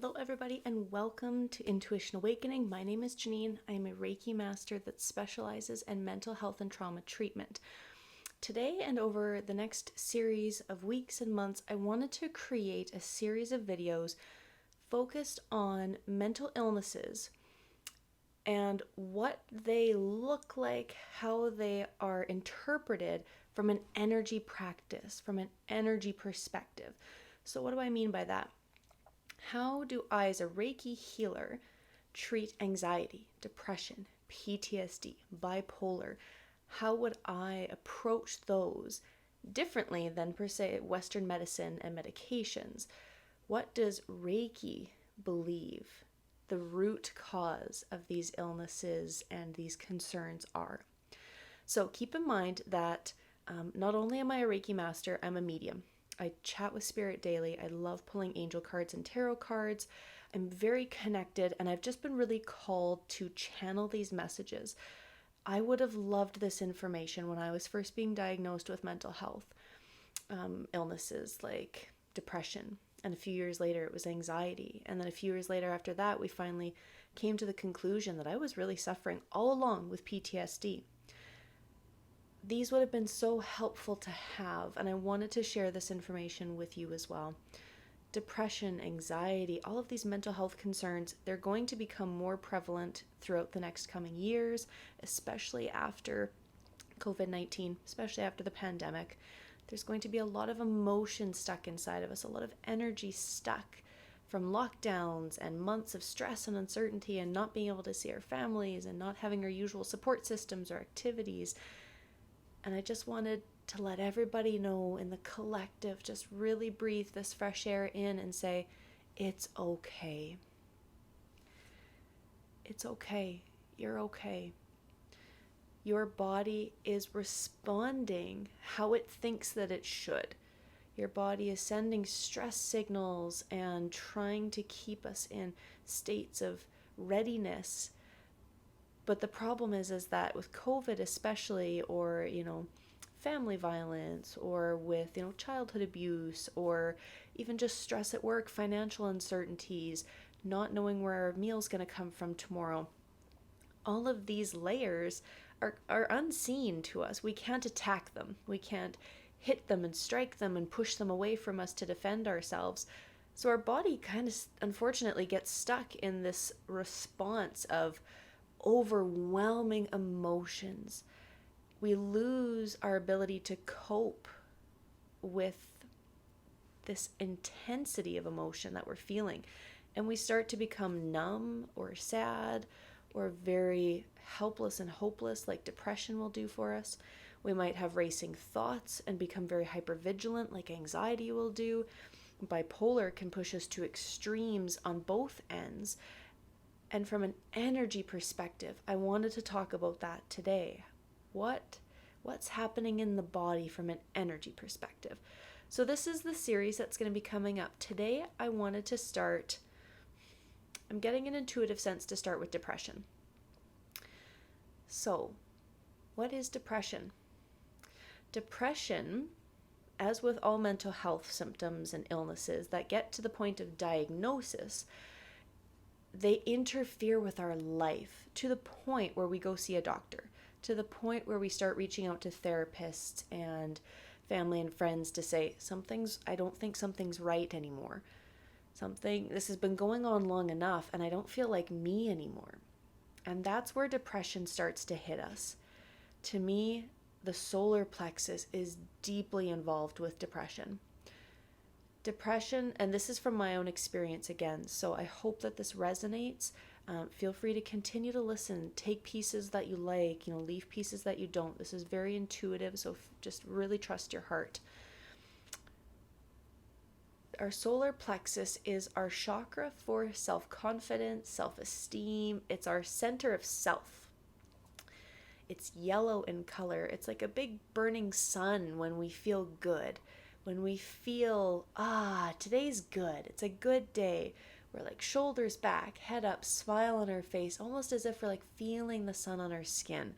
Hello, everybody, and welcome to Intuition Awakening. My name is Janine. I am a Reiki master that specializes in mental health and trauma treatment. Today and over the next series of weeks and months, I wanted to create a series of videos focused on mental illnesses and what they look like, how they are interpreted from an energy practice, from an energy perspective. So what do I mean by that? How do I, as a Reiki healer, treat anxiety, depression, PTSD, bipolar? How would I approach those differently than, per se, Western medicine and medications? What does Reiki believe the root cause of these illnesses and these concerns are? So keep in mind that not only am I a Reiki master, I'm a medium. I chat with spirit daily. I love pulling angel cards and tarot cards. I'm very connected, and I've just been really called to channel these messages. I would have loved this information when I was first being diagnosed with mental health illnesses like depression. And a few years later, it was anxiety. And then a few years later after that, we finally came to the conclusion that I was really suffering all along with PTSD. These would have been so helpful to have, and I wanted to share this information with you as well. Depression, anxiety, all of these mental health concerns, they're going to become more prevalent throughout the next coming years, especially after COVID-19, especially after the pandemic. There's going to be a lot of emotion stuck inside of us, a lot of energy stuck from lockdowns and months of stress and uncertainty and not being able to see our families and not having our usual support systems or activities. And I just wanted to let everybody know in the collective, just really breathe this fresh air in and say, it's okay. It's okay. You're okay. Your body is responding how it thinks that it should. Your body is sending stress signals and trying to keep us in states of readiness. But the problem is that with COVID especially, or, family violence, or with, childhood abuse, or even just stress at work, financial uncertainties, not knowing where our meal's going to come from tomorrow, all of these layers are unseen to us. We can't attack them. We can't hit them and strike them and push them away from us to defend ourselves. So our body kind of, unfortunately, gets stuck in this response of overwhelming emotions. We lose our ability to cope with this intensity of emotion that we're feeling, and we start to become numb or sad or very helpless and hopeless, like depression will do for us. We might have racing thoughts and become very hypervigilant, like anxiety will do. Bipolar can push us to extremes on both ends. And from an energy perspective, I wanted to talk about that today. What's happening in the body from an energy perspective? So this is the series that's going to be coming up. Today, I wanted to start, I'm getting an intuitive sense to start with depression. So, what is depression? Depression, as with all mental health symptoms and illnesses that get to the point of diagnosis, they interfere with our life to the point where we go see a doctor, to the point where we start reaching out to therapists and family and friends to say, I don't think something's right anymore. This has been going on long enough and I don't feel like me anymore. And that's where depression starts to hit us. To me, the solar plexus is deeply involved with depression. Depression, and this is from my own experience again, so I hope that this resonates. Feel free to continue to listen. Take pieces that you like, leave pieces that you don't. This is very intuitive, so just really trust your heart. Our solar plexus is our chakra for self-confidence, self-esteem. It's our center of self. It's yellow in color. It's like a big burning sun when we feel good. When we feel, today's good, it's a good day, we're like shoulders back, head up, smile on our face, almost as if we're like feeling the sun on our skin.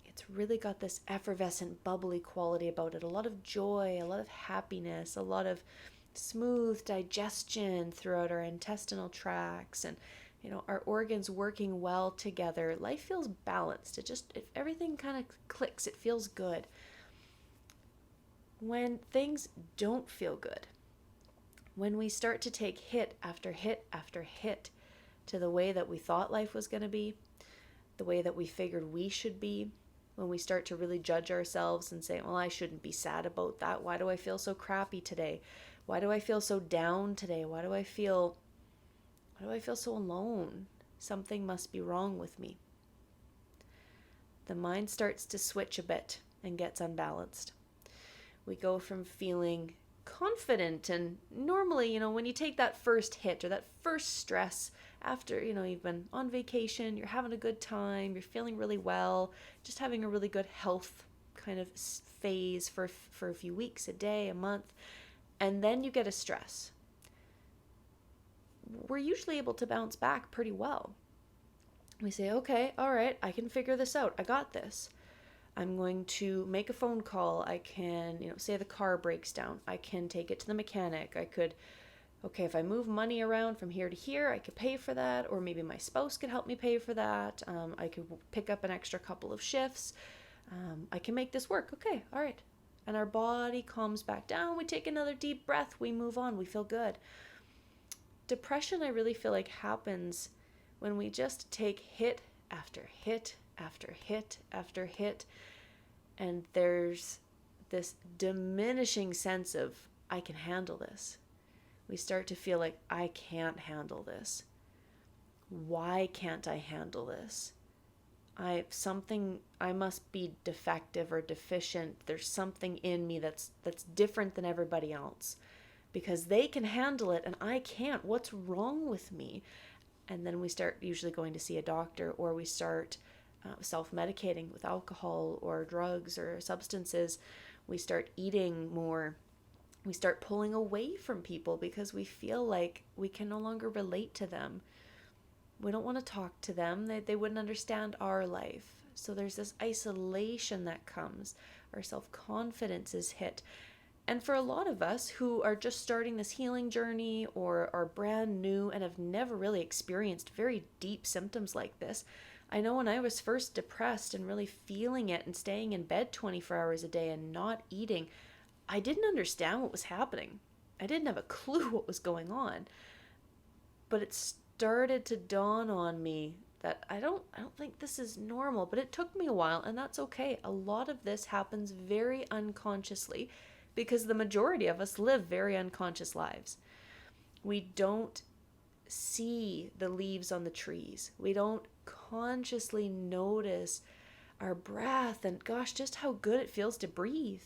It's really got this effervescent, bubbly quality about it, a lot of joy, a lot of happiness, a lot of smooth digestion throughout our intestinal tracts, and our organs working well together, life feels balanced. If everything kind of clicks, it feels good. When things don't feel good, when we start to take hit after hit after hit to the way that we thought life was going to be, the way that we figured we should be, when we start to really judge ourselves and say, well, I shouldn't be sad about that. Why do I feel so crappy today? Why do I feel so down today? Why do I feel so alone? Something must be wrong with me. The mind starts to switch a bit and gets unbalanced. We go from feeling confident, and normally, when you take that first hit or that first stress after, you've been on vacation, you're having a good time, you're feeling really well, just having a really good health kind of phase for a few weeks, a day, a month, and then you get a stress. We're usually able to bounce back pretty well. We say, okay, all right, I can figure this out. I got this. I'm going to make a phone call. I can, say the car breaks down. I can take it to the mechanic. If I move money around from here to here, I could pay for that. Or maybe my spouse could help me pay for that. I could pick up an extra couple of shifts. I can make this work. Okay, all right. And our body calms back down. We take another deep breath. We move on. We feel good. Depression, I really feel like, happens when we just take hit after hit after hit after hit, and there's this diminishing sense of, I can handle this. We start to feel like, I can't handle this. Why can't I handle this? I must be defective or deficient. There's something in me that's different than everybody else, because they can handle it and I can't. What's wrong with me? And then we start usually going to see a doctor, or we start self-medicating with alcohol or drugs or substances. We start eating more. We start pulling away from people because we feel like we can no longer relate to them. We don't want to talk to them. They wouldn't understand our life. So there's this isolation that comes. Our self-confidence is hit. And for a lot of us who are just starting this healing journey or are brand new and have never really experienced very deep symptoms like this, I know when I was first depressed and really feeling it and staying in bed 24 hours a day and not eating, I didn't understand what was happening. I didn't have a clue what was going on. But it started to dawn on me that I don't think this is normal, but it took me a while, and that's okay. A lot of this happens very unconsciously because the majority of us live very unconscious lives. We don't see the leaves on the trees. We don't consciously notice our breath and, gosh, just how good it feels to breathe.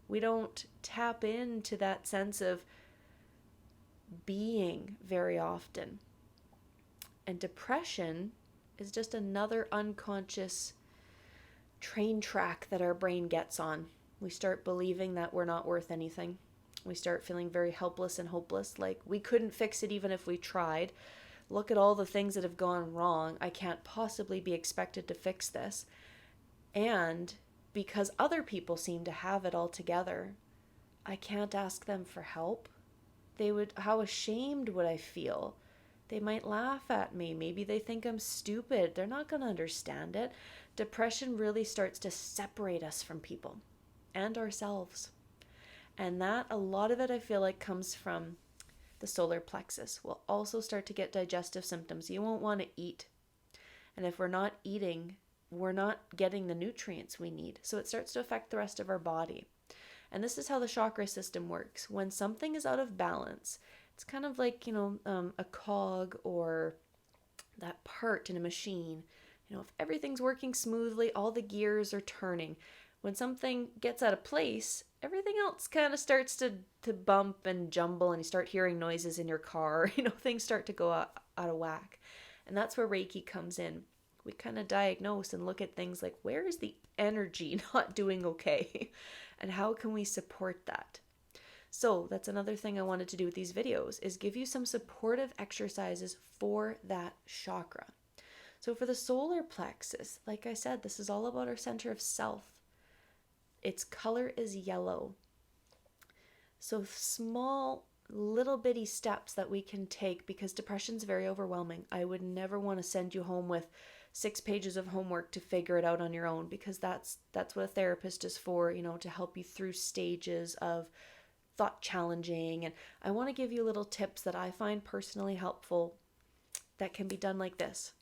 We don't tap into that sense of being very often. And depression is just another unconscious train track that our brain gets on. We start believing that we're not worth anything. We start feeling very helpless and hopeless, like we couldn't fix it even if we tried. Look at all the things that have gone wrong. I can't possibly be expected to fix this. And because other people seem to have it all together, I can't ask them for help. How ashamed would I feel? They might laugh at me. Maybe they think I'm stupid. They're not going to understand it. Depression really starts to separate us from people and ourselves. And that, a lot of it, I feel like, comes from the solar plexus. We'll also start to get digestive symptoms. You won't want to eat. And if we're not eating, we're not getting the nutrients we need. So it starts to affect the rest of our body. And this is how the chakra system works. When something is out of balance, it's kind of like, a cog or that part in a machine. If everything's working smoothly, all the gears are turning. When something gets out of place, everything else kind of starts to bump and jumble, and you start hearing noises in your car. Things start to go out of whack. And that's where Reiki comes in. We kind of diagnose and look at things like, where is the energy not doing okay? And how can we support that? So that's another thing I wanted to do with these videos, is give you some supportive exercises for that chakra. So for the solar plexus, like I said, this is all about our center of self. Its color is yellow. So little bitty steps that we can take, because depression's very overwhelming. I would never want to send you home with 6 pages of homework to figure it out on your own, because that's what a therapist is for, to help you through stages of thought challenging. And I want to give you little tips that I find personally helpful that can be done like this.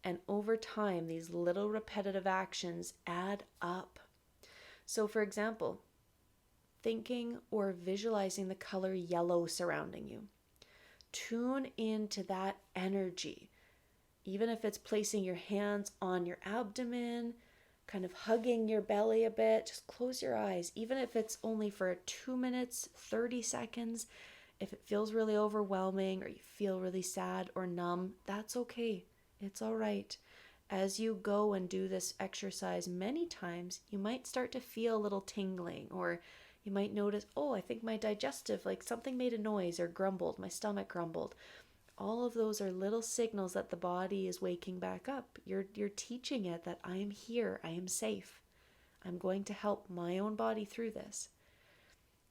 And over time, these little repetitive actions add up. So for example, thinking or visualizing the color yellow surrounding you. Tune into that energy. Even if it's placing your hands on your abdomen, kind of hugging your belly a bit, just close your eyes. Even if it's only for 2 minutes, 30 seconds, if it feels really overwhelming or you feel really sad or numb, that's okay. It's all right. As you go and do this exercise many times, you might start to feel a little tingling, or you might notice, oh, I think my digestive, like something made a noise or grumbled, my stomach grumbled. All of those are little signals that the body is waking back up. You're teaching it that I am here, I am safe. I'm going to help my own body through this.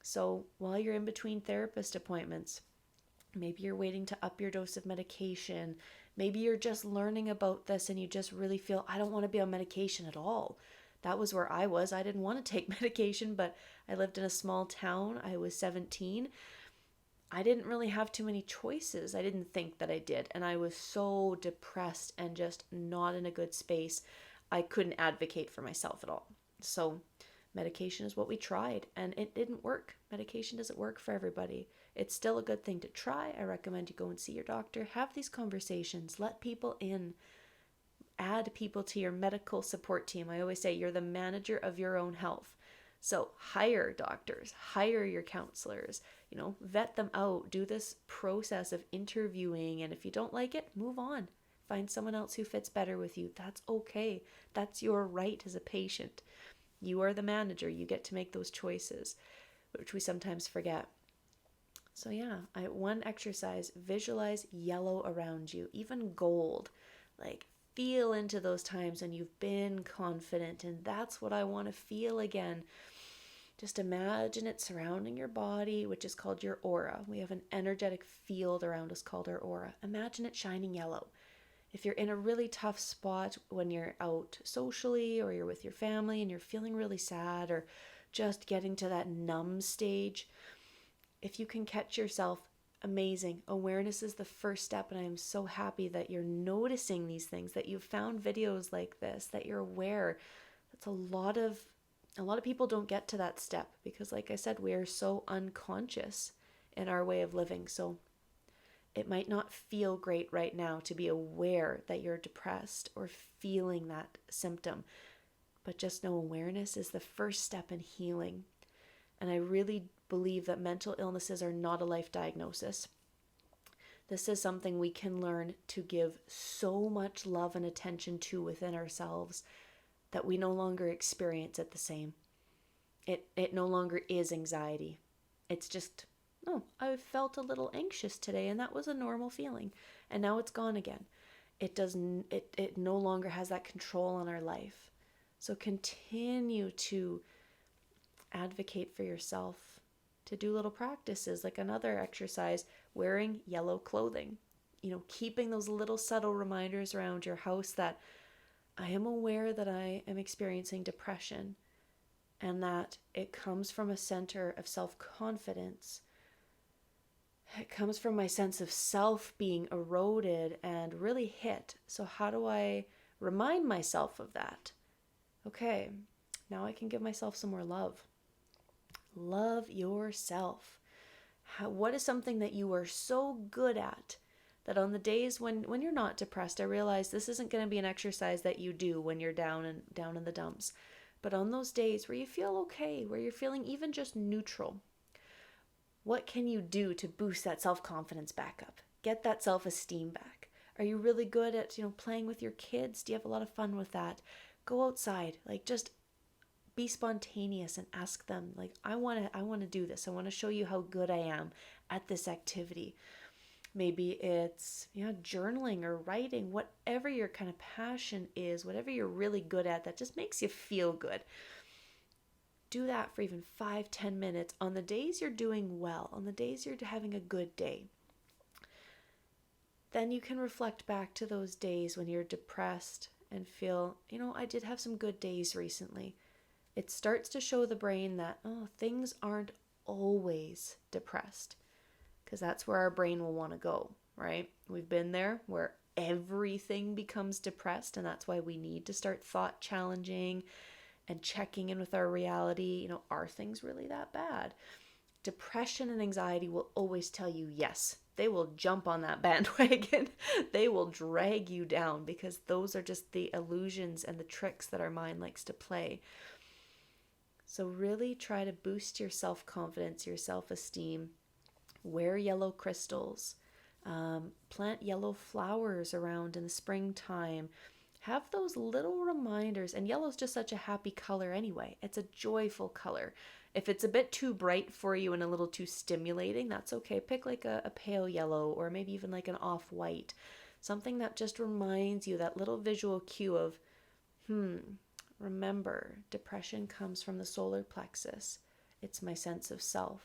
So while you're in between therapist appointments, maybe you're waiting to up your dose of medication, maybe you're just learning about this and you just really feel, I don't want to be on medication at all. That was where I was. I didn't want to take medication, but I lived in a small town. I was 17. I didn't really have too many choices. I didn't think that I did. And I was so depressed and just not in a good space. I couldn't advocate for myself at all. So medication is what we tried, and it didn't work. Medication doesn't work for everybody. It's still a good thing to try. I recommend you go and see your doctor. Have these conversations. Let people in. Add people to your medical support team. I always say you're the manager of your own health. So hire doctors, hire your counselors, vet them out, do this process of interviewing. And if you don't like it, move on. Find someone else who fits better with you. That's okay. That's your right as a patient. You are the manager. You get to make those choices, which we sometimes forget. So yeah, one exercise, visualize yellow around you, even gold. Like, feel into those times when you've been confident, and that's what I want to feel again. Just imagine it surrounding your body, which is called your aura. We have an energetic field around us called our aura. Imagine it shining yellow. If you're in a really tough spot when you're out socially or you're with your family and you're feeling really sad or just getting to that numb stage, if you can catch yourself, amazing. Awareness is the first step, and I am so happy that you're noticing these things, that you've found videos like this, that you're aware. That's a lot of people don't get to that step because, like I said, we are so unconscious in our way of living. So it might not feel great right now to be aware that you're depressed or feeling that symptom, but just know awareness is the first step in healing. And I really believe that mental illnesses are not a life diagnosis. This is something we can learn to give so much love and attention to within ourselves that we no longer experience it the same. It no longer is anxiety. It's just, oh, I felt a little anxious today and that was a normal feeling. And now it's gone again. It no longer has that control on our life. So continue to advocate for yourself, to do little practices like another exercise, wearing yellow clothing, keeping those little subtle reminders around your house that I am aware that I am experiencing depression and that it comes from a center of self-confidence. It comes from my sense of self being eroded and really hit. So how do I remind myself of that? Okay, now I can give myself some more love. Love yourself. What is something that you are so good at that on the days when you're not depressed, I realize this isn't going to be an exercise that you do when you're down in the dumps, but on those days where you feel okay, where you're feeling even just neutral, what can you do to boost that self-confidence back up? Get that self-esteem back. Are you really good at, playing with your kids? Do you have a lot of fun with that? Go outside, just be spontaneous and ask them, I want to do this. I want to show you how good I am at this activity. Maybe it's journaling or writing, whatever your kind of passion is, whatever you're really good at that just makes you feel good. do that for even 5-10 minutes on the days you're doing well, on the days you're having a good day. Then you can reflect back to those days when you're depressed and feel, I did have some good days recently. It starts to show the brain that, things aren't always depressed, because that's where our brain will want to go, right? We've been there where everything becomes depressed, and that's why we need to start thought challenging and checking in with our reality. Are things really that bad? Depression and anxiety will always tell you yes. They will jump on that bandwagon. They will drag you down, because those are just the illusions and the tricks that our mind likes to play. So really try to boost your self-confidence, your self-esteem. Wear yellow crystals. Plant yellow flowers around in the springtime. Have those little reminders. And yellow's just such a happy color anyway. It's a joyful color. If it's a bit too bright for you and a little too stimulating, that's okay. Pick like a pale yellow, or maybe even like an off-white. Something that just reminds you, that little visual cue of, remember, depression comes from the solar plexus. It's my sense of self.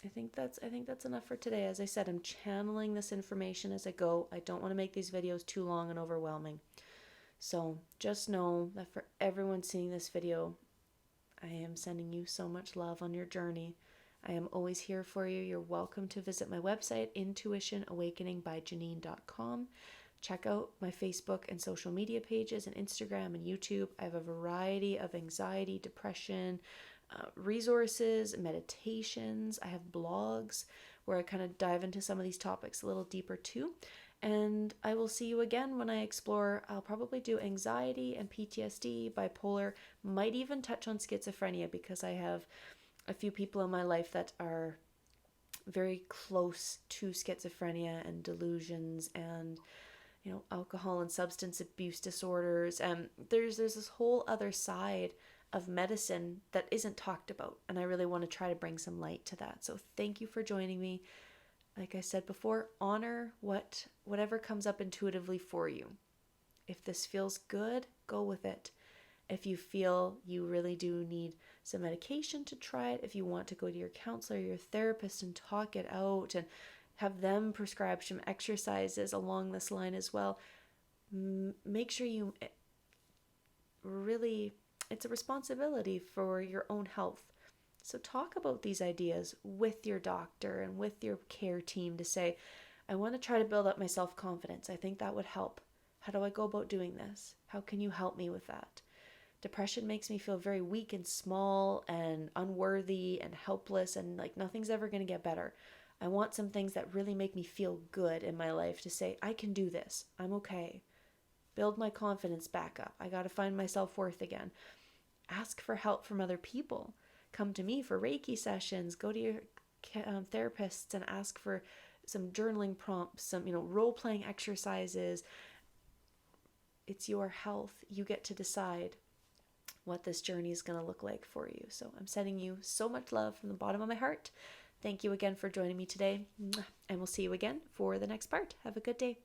I think that's enough for today. As I said, I'm channeling this information as I go. I don't want to make these videos too long and overwhelming. So just know that for everyone seeing this video, I am sending you so much love on your journey. I am always here for you. You're welcome to visit my website, intuitionawakeningbyjanine.com. Check out my Facebook and social media pages and Instagram and YouTube. I have a variety of anxiety, depression, resources, meditations. I have blogs where I kind of dive into some of these topics a little deeper too. And I will see you again when I explore. I'll probably do anxiety and PTSD, bipolar, might even touch on schizophrenia, because I have a few people in my life that are very close to schizophrenia and delusions and, alcohol and substance abuse disorders. And there's this whole other side of medicine that isn't talked about. And I really want to try to bring some light to that. So thank you for joining me. Like I said before, honor whatever comes up intuitively for you. If this feels good, go with it. If you feel you really do need some medication to try it, if you want to go to your counselor, your therapist, and talk it out and have them prescribe some exercises along this line as well, make sure you really, it's a responsibility for your own health. So talk about these ideas with your doctor and with your care team to say, I want to try to build up my self-confidence. I think that would help. How do I go about doing this? How can you help me with that? Depression makes me feel very weak and small and unworthy and helpless, and like nothing's ever going to get better. I want some things that really make me feel good in my life to say, I can do this. I'm okay. Build my confidence back up. I got to find my self-worth again. Ask for help from other people. Come to me for Reiki sessions. Go to your therapists and ask for some journaling prompts, some role-playing exercises. It's your health. You get to decide what this journey is going to look like for you. So I'm sending you so much love from the bottom of my heart. Thank you again for joining me today, and we'll see you again for the next part. Have a good day.